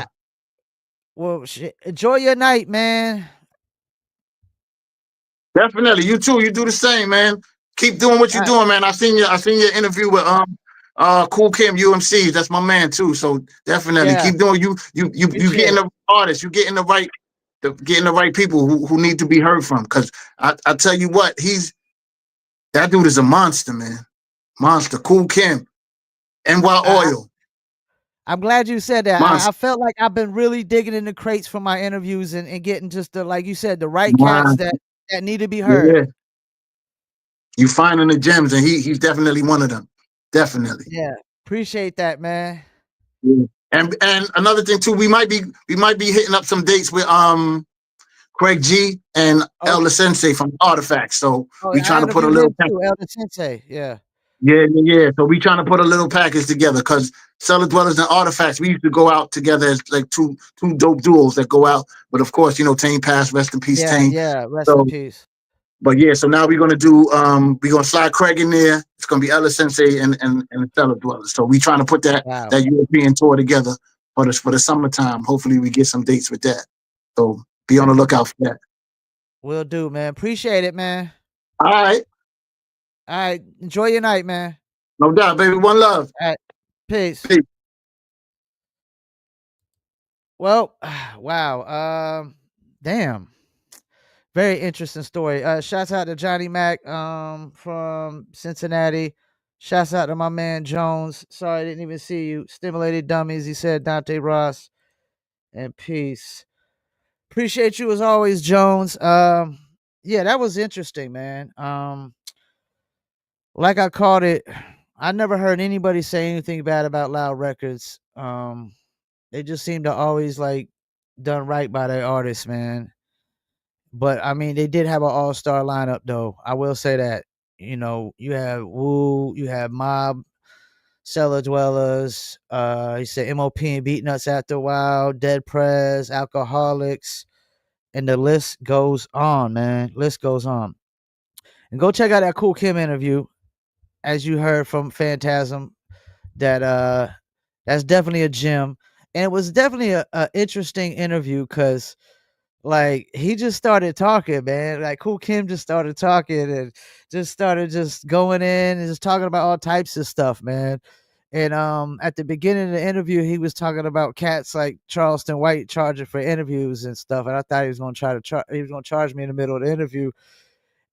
Well, shit, enjoy your night, man. Definitely. You too. You do the same, man. Keep doing what All you're right. doing, man. I seen your interview with Cool Kim UMC. That's my man too. So definitely Yeah, keep doing you appreciate getting it. the artists, you getting the right people who need to be heard from. Cause I tell you what, that dude is a monster, man. Monster. Cool Kim. NY I, Oil. I'm glad you said that. I Monster. felt like I've been really digging in the crates for my interviews and getting just the like you said the right cats Monster. that need to be heard. Yeah. You finding the gems and he's definitely one of them. Definitely. Yeah, appreciate that, man. Yeah. And another thing too, we might be hitting up some dates with Craig G and Oh, Elder Sensei from Artifacts. So oh, we I trying to put a interviewed little him too, Elder Sensei. Yeah, yeah. So we trying to put a little package together because Cella Dwellas and Artifacts, we used to go out together as like two dope duos that go out. But of course, Tane passed, rest in peace, yeah, Tane. yeah. Rest in So peace. but yeah, so now we're gonna do we're gonna slide Craig in there. It's gonna be Ella Sensei and Cella Dwellers. So we trying to put Wow. that European tour together for the summertime. Hopefully we get some dates with that. So be on the lookout for that. Will do, man. Appreciate it, man. All right. All right, enjoy your night, man. No doubt, baby. One love. All right, peace. Peace. Well, wow. Damn. Very interesting story. Shouts out to Johnny Mac from Cincinnati. Shouts out to my man Jones. Sorry I didn't even see you. Stimulated Dummies, he said Dante Ross. And peace. Appreciate you as always, Jones. Yeah, that was interesting, man. Like I called it, I never heard anybody say anything bad about Loud Records. They just seem to always like done right by their artists, man. But I mean, they did have an all-star lineup though. I will say that. You have Wu, you have Mob, Cellar Dwellers, he said MOP and Beatnuts after a while, Dead Prez, Alcoholics, and the list goes on, man. List goes on. And go check out that Cool Kim interview, as you heard from Phantasm. That's definitely a gem, and it was definitely a interesting interview because like he just started talking, man. Like Cool Kim just started talking and just started just going in and just talking about all types of stuff, man. And at the beginning of the interview, he was talking about cats like Charleston White charging for interviews and stuff. And I thought he was gonna he was gonna charge me in the middle of the interview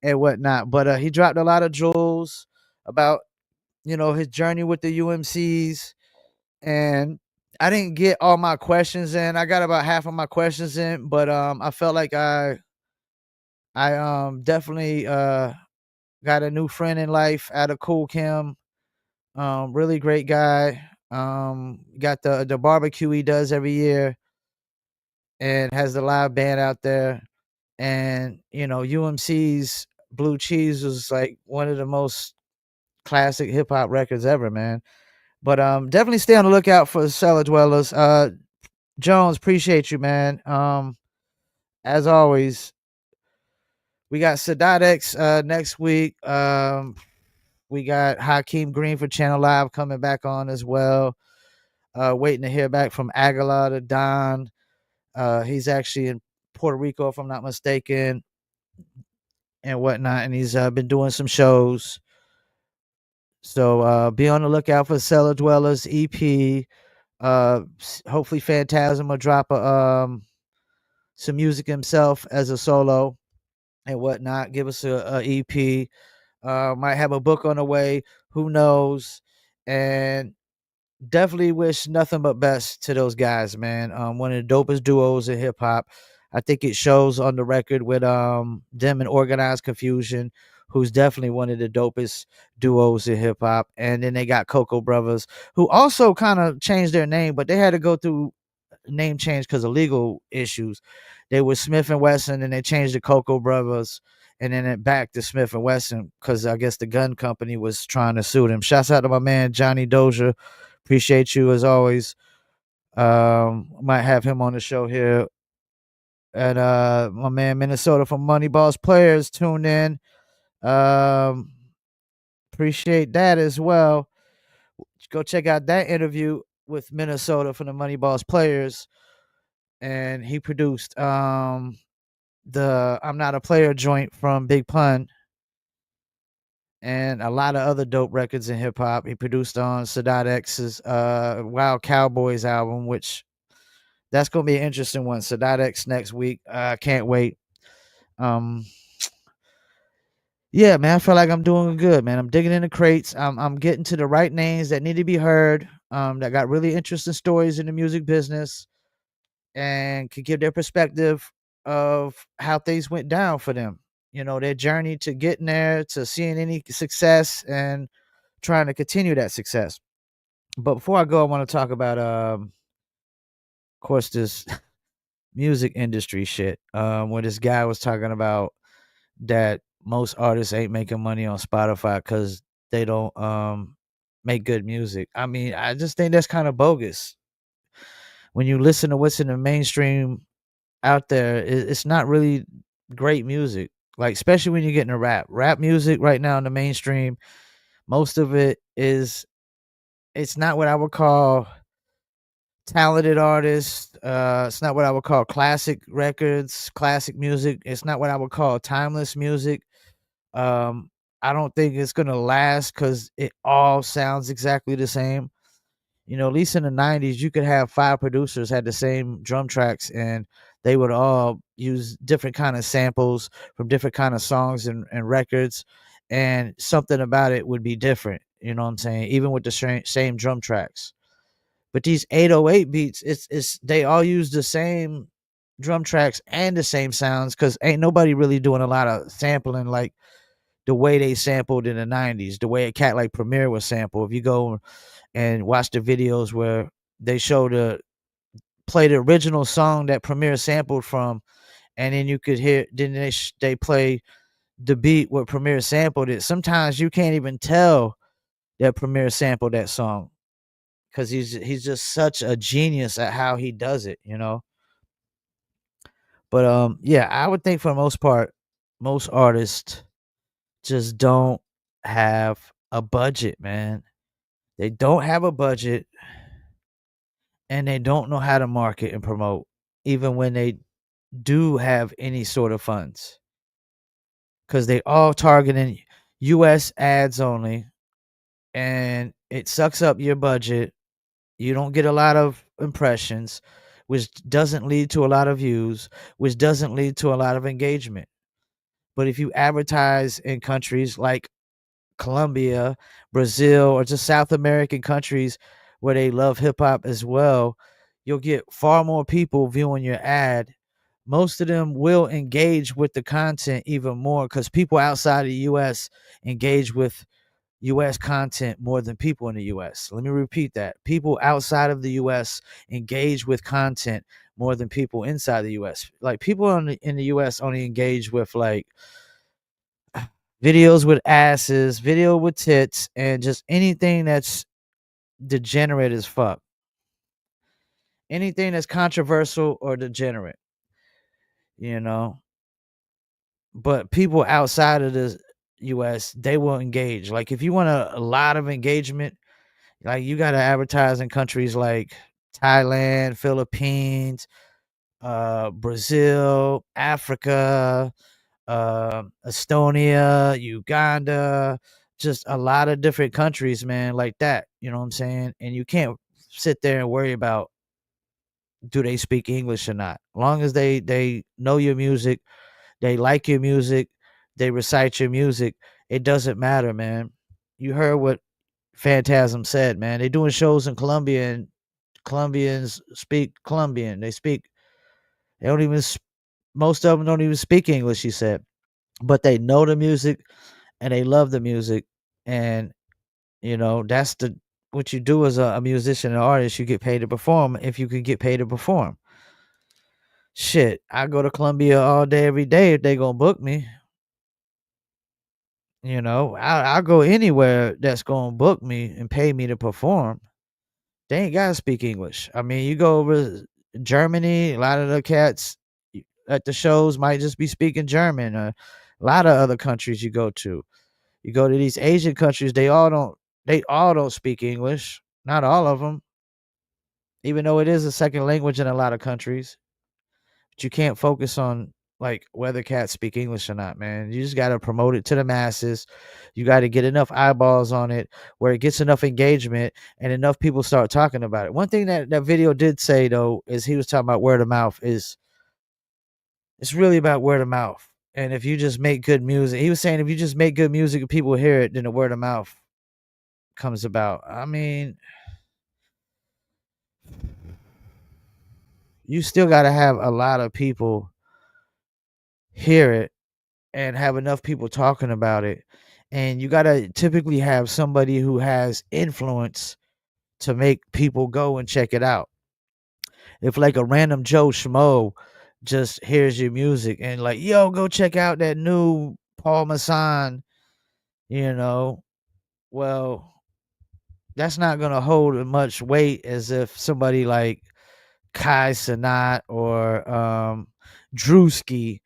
and whatnot. But he dropped a lot of jewels about his journey with the UMCs, and I didn't get all my questions in. I got about half of my questions in, but I felt like I definitely got a new friend in life out of Cool Kim. Really great guy. Got the barbecue he does every year and has the live band out there. And UMC's Blue Cheese was like one of the most classic hip hop records ever, man. But definitely stay on the lookout for Cella Dwellas. Jones, appreciate you, man. As always, we got Sadat X next week. We got Hakeem Green for Channel Live coming back on as well. Waiting to hear back from Aguilar to Don. He's actually in Puerto Rico, if I'm not mistaken, and whatnot. And he's been doing some shows. So be on the lookout for Cella Dwellers EP. Hopefully Phantasm will drop some music himself as a solo and whatnot. Give us a EP. Might have a book on the way. Who knows? And definitely wish nothing but best to those guys, man. One of the dopest duos in hip hop. I think it shows on the record with them and Organized Confusion, who's definitely one of the dopest duos in hip hop. And then they got Coco Brothers, who also kind of changed their name, but they had to go through name change because of legal issues. They were Smith and Wesson, and they changed to Coco Brothers, and then it back to Smith and Wesson because I guess the gun company was trying to sue them. Shouts out to my man Johnny Doja. Appreciate you as always. Might have him on the show here. And my man Minnesota from Moneyball's Players tuned in. Um, appreciate that as well. Go check out that interview with Minnesota from the Moneyball's Players. And he produced the I'm Not a Player joint from Big Pun and a lot of other dope records in hip hop. He produced on Sadat X's Wild Cowboys album, which that's gonna be an interesting one. Sadat X next week. Can't wait. Um yeah, man, I feel like I'm doing good, man. I'm digging in the crates. I'm getting to the right names that need to be heard, that got really interesting stories in the music business and could give their perspective of how things went down for them. Their journey to getting there, to seeing any success and trying to continue that success. But before I go, I want to talk about of course this music industry shit. Where this guy was talking about that most artists ain't making money on Spotify because they don't make good music. I mean, I just think that's kind of bogus. When you listen to what's in the mainstream out there, it's not really great music. Like especially when you get into rap music right now in the mainstream, most of it is it's not what I would call talented artists. It's not what I would call classic records, classic music. It's not what I would call timeless music. Um, I don't think it's gonna last because it all sounds exactly the same. At least in the '90s, you could have 5 producers had the same drum tracks, and they would all use different kind of samples from different kind of songs and records, and something about it would be different. You know what I'm saying? Even with the same drum tracks. But these 808 beats, it's they all use the same drum tracks and the same sounds because ain't nobody really doing a lot of sampling like the way they sampled in the '90s, the way a cat like Premier was sampled. If you go and watch the videos where they show play the original song that Premier sampled from, and then you could hear, then they play the beat where Premier sampled it. Sometimes you can't even tell that Premier sampled that song because he's just such a genius at how he does it. But yeah, I would think for the most part, most artists just don't have a budget, man. They don't have a budget and they don't know how to market and promote, even when they do have any sort of funds. Because they all targeting US ads only, and it sucks up your budget. You don't get a lot of impressions, which doesn't lead to a lot of views, which doesn't lead to a lot of engagement. But if you advertise in countries like Colombia, Brazil, or just South American countries where they love hip hop as well, you'll get far more people viewing your ad. Most of them will engage with the content even more because people outside of the US engage with US content more than people in the US. Let me repeat that. People outside of the US engage with content more than people inside the US. Like people in the US only engage with like videos with asses, video with tits, and just anything that's degenerate as fuck. Anything that's controversial or degenerate, you know. But people outside of the US, they will engage. Like if you want a lot of engagement, like you got to advertise in countries like Thailand, Philippines, Brazil, Africa, Estonia, Uganda, just a lot of different countries, man, like that. You know what I'm saying? And you can't sit there and worry about do they speak English or not. As long as they know your music, they like your music, they recite your music, it doesn't matter, man. You heard what Phantasm said, man. They're doing shows in Colombia and Colombians speak Colombian. They don't even most of them don't even speak English, he said. But they know the music and they love the music. And you know, that's the what you do as a musician and artist, you get paid to perform if you can get paid to perform. Shit, I go to Colombia all day, every day if they gonna book me. You know, I'll go anywhere that's gonna book me and pay me to perform. They ain't gotta speak English. I mean, you go over to Germany, a lot of the cats at the shows might just be speaking German. A lot of other countries you go to. You go to these Asian countries, they all don't speak English. Not all of them, even though it is a second language in a lot of countries. But you can't focus on like whether cats speak English or not, man. You just got to promote it to the masses. You got to get enough eyeballs on it where it gets enough engagement and enough people start talking about it. One thing that video did say though is he was talking about word of mouth. It's really about word of mouth. And if you just make good music, he was saying if you just make good music and people hear it, then the word of mouth comes about. I mean, you still got to have a lot of people hear it and have enough people talking about it. And you got to typically have somebody who has influence to make people go and check it out. If like a random Joe Schmo just hears your music and like, yo, go check out that new Paul Masson, you know, well, that's not going to hold as much weight as if somebody like Kai Cenat or Drewski,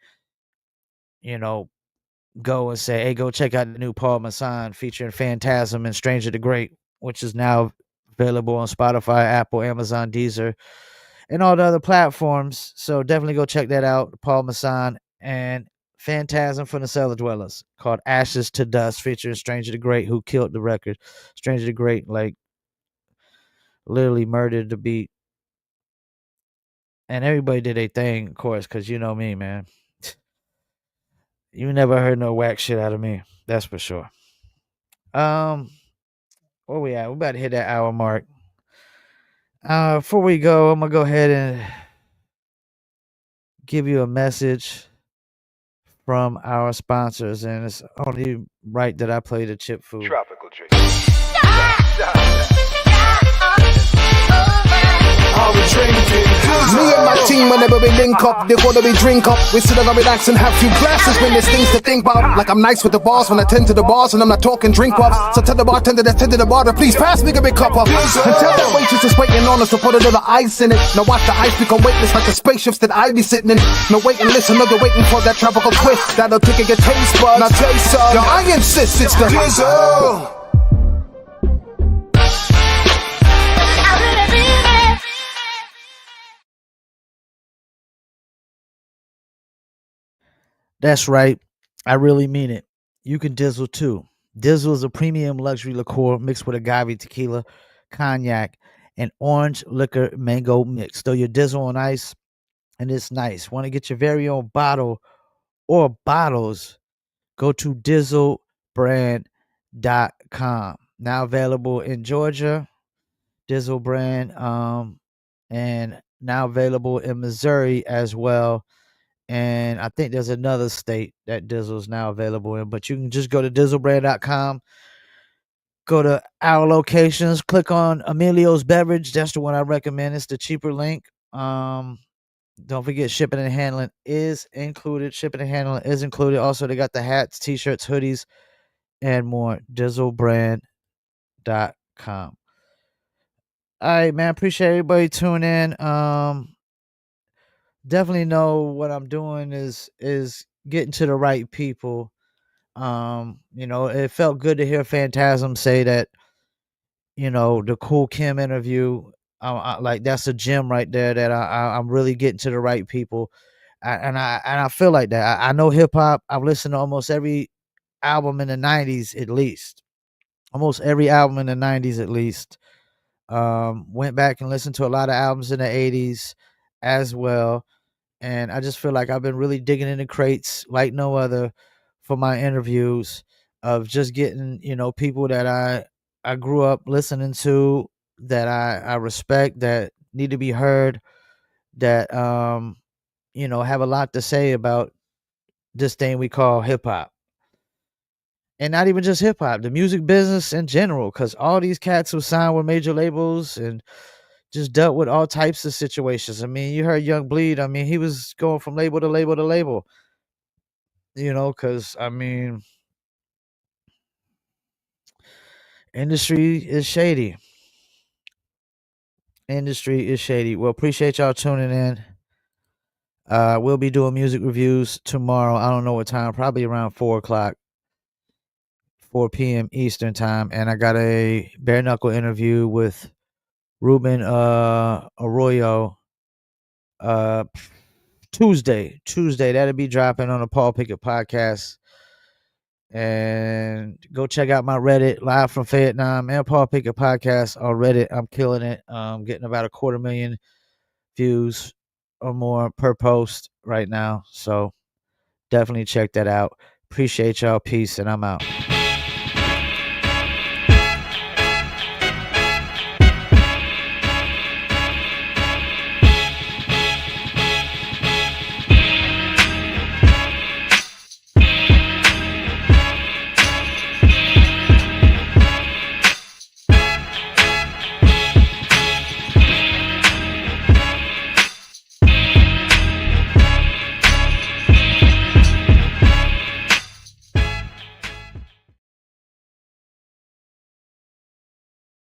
you know, go and say, hey, go check out the new Paul Masson featuring Phantasm and Stranger the Great, which is now available on Spotify, Apple, Amazon, Deezer, and all the other platforms. So definitely go check that out. Paul Masson and Phantasm from the Cella Dwellas called Ashes to Dust featuring Stranger the Great, who killed the record. Stranger the Great, like, literally murdered the beat. And everybody did their thing, of course, because you know me, man. You never heard no whack shit out of me. That's for sure. Where we at? We about to hit that hour mark. Before we go, I'm gonna go ahead and give you a message from our sponsors, and it's only right that I play the chip food. Tropical drink. Me and my team on the where we link up, they wanna we drink up. We sit down and relax and have few glasses when there's things to think about. Like I'm nice with the bars when I tend to the bars and I'm not talking drink ups. So tell the bartender that's tending the bar to please pass me a big cup up. And tell that waitress is waiting on us to put a little ice in it. Now watch the ice become weightless like the spaceships that I be sitting in. No wait and listen, no you're waiting for that tropical twist that'll tickle your taste buds. Now taste some. Yo, I insist it's the drizzle. That's right. I really mean it. You can dizzle too. Dizzle is a premium luxury liqueur mixed with agave tequila, cognac, and orange liquor mango mix. Throw your dizzle on ice, and it's nice. Want to get your very own bottle or bottles? Go to dizzlebrand.com. Now available in Georgia, Dizzle brand, and now available in Missouri as well. And I think there's another state that Dizzle is now available in, but you can just go to dizzlebrand.com, go to our locations, click on Emilio's Beverage. That's the one I recommend. It's the cheaper link. Don't forget shipping and handling is included. Shipping and handling is included. Also, they got the hats, t-shirts, hoodies, and more. Dizzlebrand.com. All right, man. Appreciate everybody tuning in. Definitely know what I'm doing is getting to the right people. It felt good to hear Phantasm say that, the Cool Kim interview, like that's a gem right there that I'm really getting to the right people. And I feel like that. I know hip hop. I've listened to almost every album in the 90s at least. Almost every album in the 90s at least. Went back and listened to a lot of albums in the 80s as well. And I just feel like I've been really digging in the crates like no other for my interviews of just getting, people that I grew up listening to, that I respect, that need to be heard, that have a lot to say about this thing we call hip hop. And not even just hip hop, the music business in general, because all these cats who signed with major labels and just dealt with all types of situations. I mean, you heard Young Bleed. I mean, he was going from label to label to label, because, I mean, industry is shady. Industry is shady. Well, appreciate y'all tuning in. We'll be doing music reviews tomorrow. I don't know what time, probably around 4 o'clock. 4 p.m. Eastern time, and I got a bare knuckle interview with Ruben Arroyo Tuesday. That'll be dropping on the Paul Pickett podcast. And go check out my Reddit, Live from Fayettenam, and Paul Pickett podcast on Reddit. I'm killing it. Getting about 250,000 views or more per post right now. So definitely check that out. Appreciate y'all. Peace, and I'm out.